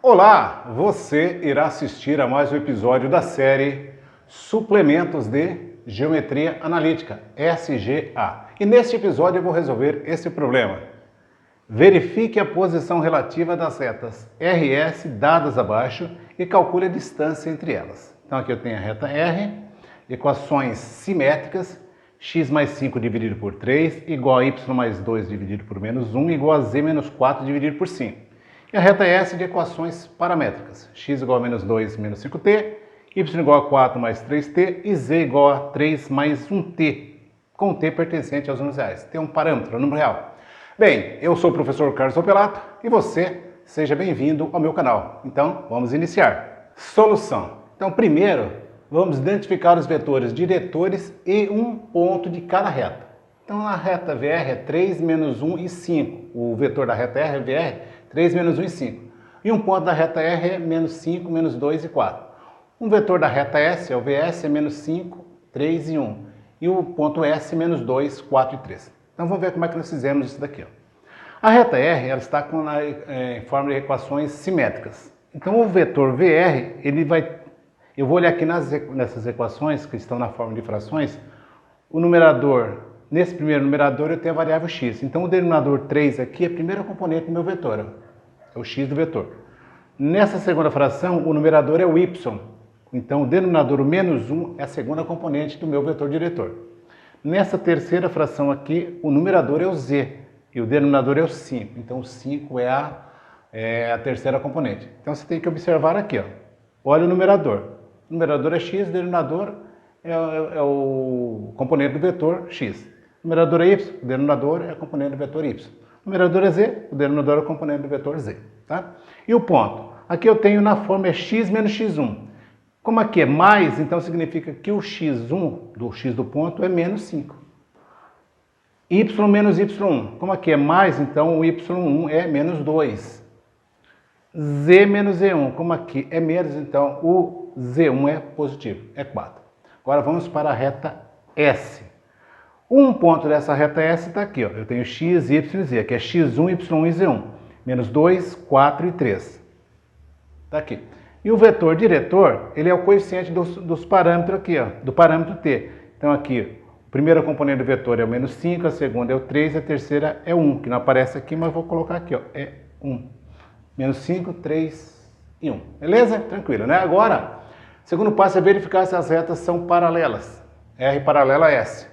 Olá, você irá assistir a mais um episódio da série Suplementos de Geometria Analítica, SGA. E neste episódio eu vou resolver esse problema. Verifique a posição relativa das retas RS dadas abaixo e calcule a distância entre elas. Então aqui eu tenho a reta R, equações simétricas, x mais 5 dividido por 3 igual a y mais 2 dividido por menos 1 igual a z menos 4 dividido por 5. E a reta S de equações paramétricas, x igual a menos 2 menos 5t, y igual a 4 mais 3t e z igual a 3 mais 1t, com t pertencente aos números reais. Tem um parâmetro, um número real. Bem, eu sou o professor Carlos Opelato e você, seja bem-vindo ao meu canal. Então, vamos iniciar. Solução. Então, primeiro, vamos identificar os vetores diretores e um ponto de cada reta. Então, a reta VR é 3, menos 1 e 5. O vetor da reta R é VR 3, menos 1 e 5. E um ponto da reta R é menos 5, menos 2 e 4. Um vetor da reta S, é o VS, é menos 5, 3 e 1. E o ponto S, menos 2, 4 e 3. Então vamos ver como é que nós fizemos isso daqui. A reta R ela está em forma de equações simétricas. Então o vetor VR, ele vai... Eu vou olhar aqui nessas equações que estão na forma de frações. O numerador, nesse primeiro numerador eu tenho a variável x. Então o denominador 3 aqui é a primeira componente do meu vetor. É o x do vetor. Nessa segunda fração, o numerador é o y. Então, o denominador, o menos 1, é a segunda componente do meu vetor diretor. Nessa terceira fração aqui, o numerador é o z e o denominador é o 5. Então, o 5 é a terceira componente. Então, você tem que observar aqui, ó. Olha o numerador. O numerador é x, o denominador é o componente do vetor x. O numerador é y, o denominador é a componente do vetor y. O numerador é z, o denominador é o componente do vetor z. Tá? E o ponto? Aqui eu tenho na forma é x menos x1. Como aqui é mais, então significa que o x1 do x do ponto é menos 5. Y menos y1. Como aqui é mais, então o y1 é menos 2. Z menos z1. Como aqui é menos, então o z1 é positivo, é 4. Agora vamos para a reta S. Um ponto dessa reta S está aqui, ó. Eu tenho x, y e z, que é x1, y1 e z1. Menos 2, 4 e 3. Está aqui. E o vetor diretor, ele é o coeficiente dos parâmetros aqui, ó, do parâmetro t. Então aqui, a primeira componente do vetor é o menos 5, a segunda é o 3, a terceira é o 1, que não aparece aqui, mas vou colocar aqui, ó, é 1. Menos 5, 3 e 1. Beleza? Tranquilo, né? Agora, o segundo passo é verificar se as retas são paralelas. R paralela a S.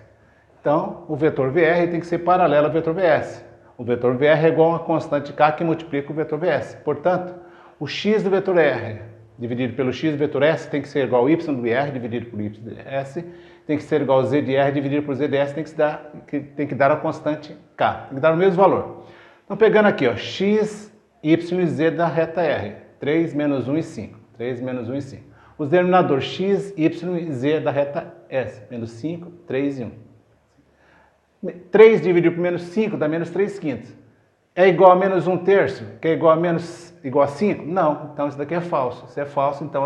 Então, o vetor VR tem que ser paralelo ao vetor VS. O vetor VR é igual a uma constante K que multiplica o vetor VS. Portanto, o x do vetor R dividido pelo x do vetor S tem que ser igual ao y do VR dividido por y de S, tem que ser igual ao z de R dividido por z de S, tem que dar a constante K, tem que dar o mesmo valor. Então, pegando aqui, ó, x, y e z da reta R, 3, menos 1 e 5. 3, menos 1 e 5. Os denominadores x, y e z da reta S, menos 5, 3 e 1. 3 dividido por menos 5 dá menos 3 quintos. É igual a menos 1 terço, que é igual a 5? Não, então isso daqui é falso. Se é falso, então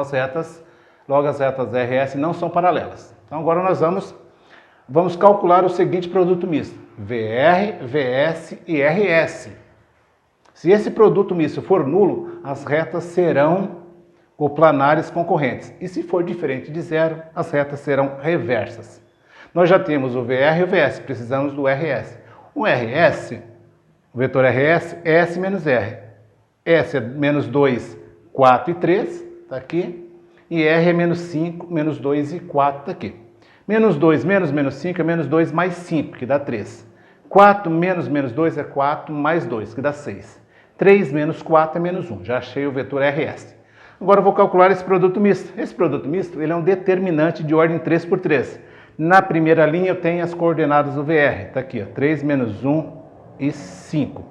logo as retas RS não são paralelas. Então agora nós vamos calcular o seguinte produto misto. VR, VS e RS. Se esse produto misto for nulo, as retas serão coplanares concorrentes. E se for diferente de zero, as retas serão reversas. Nós já temos o VR e o VS, precisamos do RS. O RS, o vetor RS, é S menos R. S é menos 2, 4 e 3, está aqui. E R é menos 5, menos 2 e 4, está aqui. Menos 2 menos menos 5 é menos 2 mais 5, que dá 3. 4 menos menos 2 é 4 mais 2, que dá 6. 3 menos 4 é menos 1. Já achei o vetor RS. Agora eu vou calcular esse produto misto. Esse produto misto ele é um determinante de ordem 3 por 3. Na primeira linha eu tenho as coordenadas do VR. Está aqui, ó, 3 menos 1 e 5.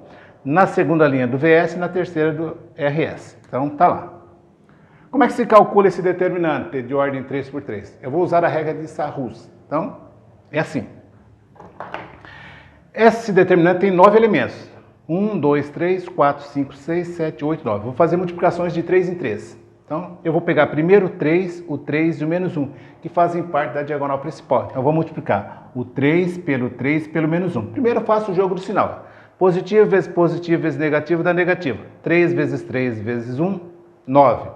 Na segunda linha do VS e na terceira do RS. Então tá lá. Como é que se calcula esse determinante de ordem 3 por 3? Eu vou usar a regra de Sarrus. Então, é assim. Esse determinante tem 9 elementos. 1, 2, 3, 4, 5, 6, 7, 8, 9. Vou fazer multiplicações de 3 em 3. Então, eu vou pegar primeiro o 3 e o menos 1, que fazem parte da diagonal principal. Então, eu vou multiplicar o 3 pelo menos 1. Primeiro eu faço o jogo do sinal. Positivo vezes negativo dá negativo. 3 vezes 3 vezes 1 9.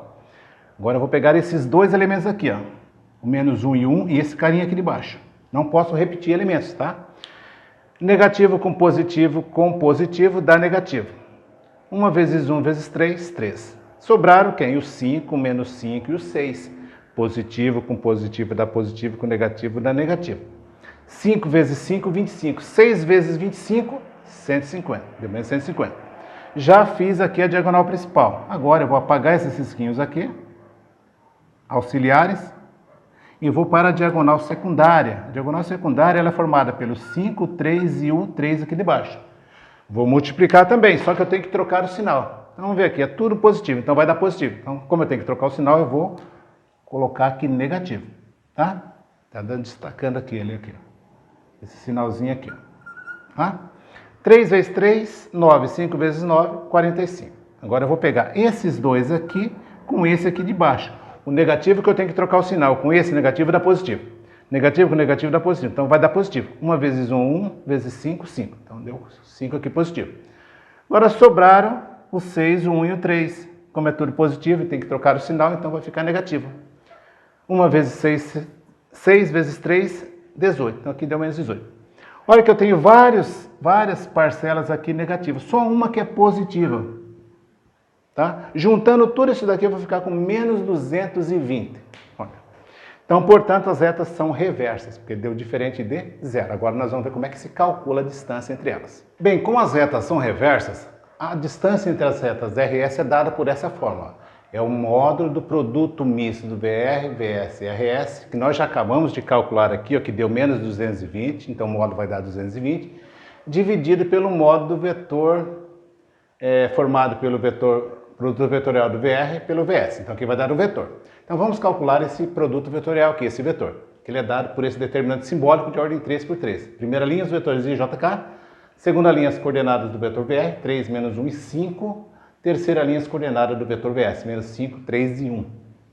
Agora eu vou pegar esses dois elementos aqui, ó. O menos 1 e 1 e esse carinha aqui de baixo. Não posso repetir elementos, tá? Negativo com positivo dá negativo. 1 vezes 1 vezes 3, 3. Sobraram quem? O 5, menos 5 e o 6. Positivo com positivo dá positivo, com negativo dá negativo. 5 vezes 5, 25. 6 vezes 25, 150. Deu menos 150. Já fiz aqui a diagonal principal. Agora eu vou apagar esses risquinhos aqui, auxiliares, e vou para a diagonal secundária. A diagonal secundária ela é formada pelos 5, 3 e o 3 aqui de baixo. Vou multiplicar também, só que eu tenho que trocar o sinal. Então, vamos ver aqui, é tudo positivo, então vai dar positivo. Então, como eu tenho que trocar o sinal, eu vou colocar aqui negativo, tá? Tá destacando aqui, ele aqui, ó. Esse sinalzinho aqui, ó. Tá? 3 vezes 3, 9. 5 vezes 9, 45. Agora eu vou pegar esses dois aqui com esse aqui de baixo. O negativo que eu tenho que trocar o sinal, com esse negativo dá positivo. Negativo com negativo dá positivo, então vai dar positivo. 1 vezes 1, 1, vezes 5, 5. Então deu 5 aqui positivo. Agora sobraram o 6, o 1 e o 3. Como é tudo positivo e tem que trocar o sinal, então vai ficar negativo. 1 vezes 6, 6 vezes 3, 18. Então aqui deu menos 18. Olha que eu tenho várias parcelas aqui negativas. Só uma que é positiva. Tá? Juntando tudo isso daqui, eu vou ficar com menos 220. Olha. Então, portanto, as retas são reversas, porque deu diferente de zero. Agora nós vamos ver como é que se calcula a distância entre elas. Bem, como as retas são reversas, a distância entre as retas RS é dada por essa fórmula. É o módulo do produto misto do VR, VS e RS, que nós já acabamos de calcular aqui, ó, que deu menos 220, então o módulo vai dar 220, dividido pelo módulo do vetor formado pelo produto vetorial do VR pelo VS. Então aqui vai dar o vetor. Então vamos calcular esse produto vetorial aqui, esse vetor, que ele é dado por esse determinante simbólico de ordem 3 por 3. Primeira linha, os vetores I e JK. Segunda linha, as coordenadas do vetor VR, 3, menos 1 e 5. Terceira linha, as coordenadas do vetor VS, menos 5, 3 e 1.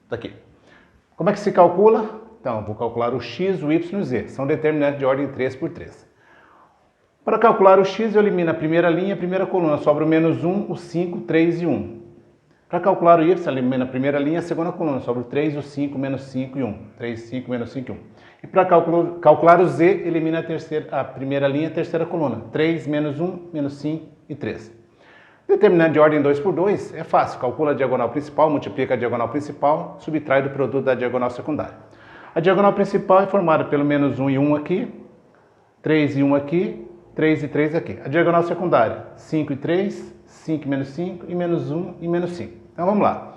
Tá aqui. Como é que se calcula? Então, eu vou calcular o x, o y e o z. São determinantes de ordem 3 por 3. Para calcular o x, eu elimino a primeira linha, a primeira coluna. Sobra o menos 1, o 5, 3 e 1. Para calcular o y, eu elimino a primeira linha, a segunda coluna. Sobra o 3, o 5, menos 5 e 1. 3, 5, menos 5 e 1. E para calcular o z, elimina a primeira linha, a terceira coluna. 3, menos 1, menos 5 e 3. Determinante de ordem 2 por 2 é fácil. Calcula a diagonal principal, multiplica a diagonal principal, subtrai do produto da diagonal secundária. A diagonal principal é formada pelo menos 1 e 1 aqui, 3 e 1 aqui, 3 e 3 aqui. A diagonal secundária, 5 e 3, 5 e menos 5 e menos 1 e menos 5. Então vamos lá.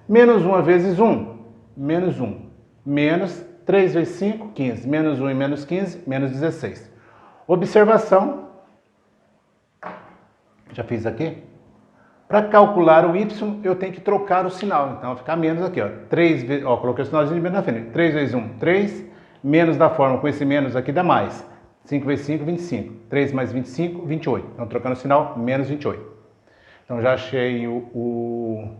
Menos 1 vezes 1, menos 1. Menos 3 vezes 5, 15. Menos 1 e menos 15, menos 16. Observação. Já fiz aqui. Para calcular o y, eu tenho que trocar o sinal. Então, vai ficar menos aqui, ó. 3 vezes, ó, coloquei o sinalzinho de menos na frente. 3 vezes 1, 3. Menos da forma, com esse menos aqui dá mais. 5 vezes 5, 25. 3 mais 25, 28. Então, trocando o sinal, menos 28. Então, já achei o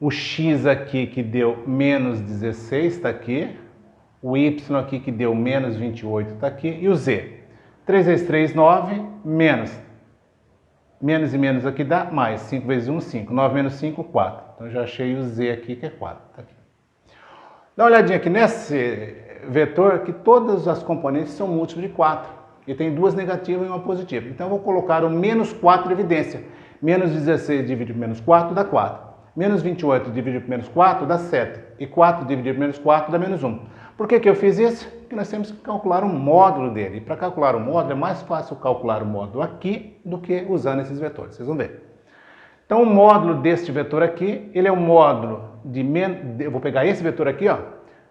x aqui que deu menos 16, está aqui. O y aqui que deu menos 28, está aqui. E o z. 3 vezes 3, 9, menos. Menos e menos aqui dá mais. 5 vezes 1, 5. 9 menos 5, 4. Então, já achei o z aqui, que é 4. Tá aqui. Dá uma olhadinha aqui nesse vetor, que todas as componentes são múltiplos de 4. E tem duas negativas e uma positiva. Então, eu vou colocar o menos 4 em evidência. Menos 16 dividido por menos 4 dá 4. Menos 28 dividido por menos 4 dá 7. E 4 dividido por menos 4 dá menos 1. Por que eu fiz isso? Porque nós temos que calcular o módulo dele. E para calcular o módulo, é mais fácil calcular o módulo aqui do que usando esses vetores. Vocês vão ver. Então, o módulo deste vetor aqui, ele é um módulo de... Eu vou pegar esse vetor aqui, ó.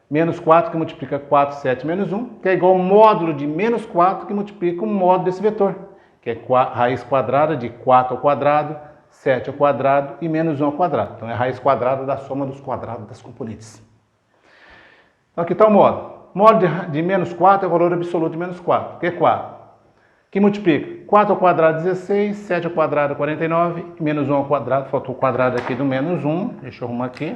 Menos 4 que multiplica 4, 7, menos 1, que é igual ao módulo de menos 4 que multiplica o módulo desse vetor, que é raiz quadrada de 4 ao quadrado, 7 ao quadrado e menos 1 ao quadrado. Então, é a raiz quadrada da soma dos quadrados das componentes. Então, aqui está o módulo. Módulo de menos 4 é o valor absoluto de menos 4, que é 4. Que multiplica 4 ao quadrado, 16, 7 ao quadrado, 49, e menos 1 ao quadrado, faltou o quadrado aqui do menos 1, deixa eu arrumar aqui.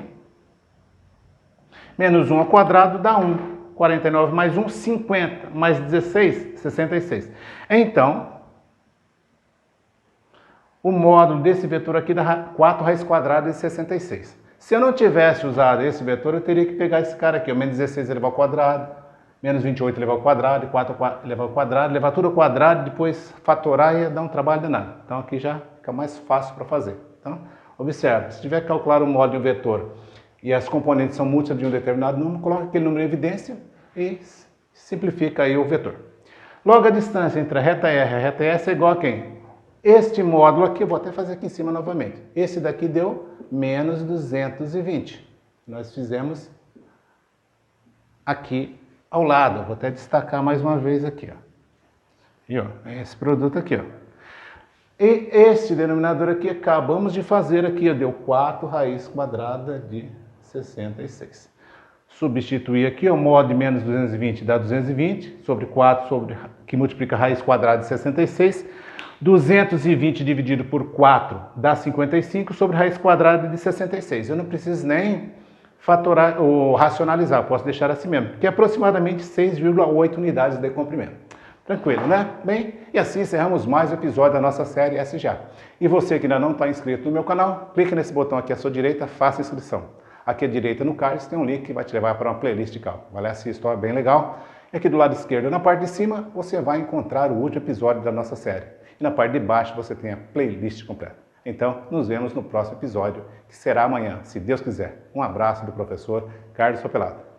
Menos 1 ao quadrado dá 1. 49 mais 1, 50. Mais 16, 66. Então, o módulo desse vetor aqui dá 4 raiz quadrada de 66. Se eu não tivesse usado esse vetor, eu teria que pegar esse cara aqui, o menos 16 elevado ao quadrado, menos 28 elevado ao quadrado, e 4 elevado ao quadrado, levar tudo ao quadrado, depois fatorar e dar um trabalho danado. Então aqui já fica mais fácil para fazer. Então, observe, se tiver que calcular o módulo de um vetor e as componentes são múltiplas de um determinado número, coloca aquele número em evidência e simplifica aí o vetor. Logo a distância entre a reta R e a reta S é igual a quem? Este módulo aqui, eu vou até fazer aqui em cima novamente. Esse daqui deu menos 220. Nós fizemos aqui ao lado. Vou até destacar mais uma vez aqui, ó. E ó, esse produto aqui, ó. E este denominador aqui, acabamos de fazer aqui, ó, deu 4 raiz quadrada de 66. Substituir aqui, o módulo de menos 220 dá 220, sobre 4, que multiplica a raiz quadrada de 66. 220 dividido por 4 dá 55, sobre raiz quadrada de 66. Eu não preciso nem fatorar ou racionalizar, posso deixar assim mesmo, que é aproximadamente 6,8 unidades de comprimento. Tranquilo, né? Bem, e assim encerramos mais um episódio da nossa série SGA. E você que ainda não está inscrito no meu canal, clique nesse botão aqui à sua direita, faça inscrição. Aqui à direita no card tem um link que vai te levar para uma playlist de cálculo. Vai lá assistir, é bem legal. E aqui do lado esquerdo, na parte de cima, você vai encontrar o último episódio da nossa série. E na parte de baixo você tem a playlist completa. Então, nos vemos no próximo episódio, que será amanhã, se Deus quiser. Um abraço do professor Carlos Papelato.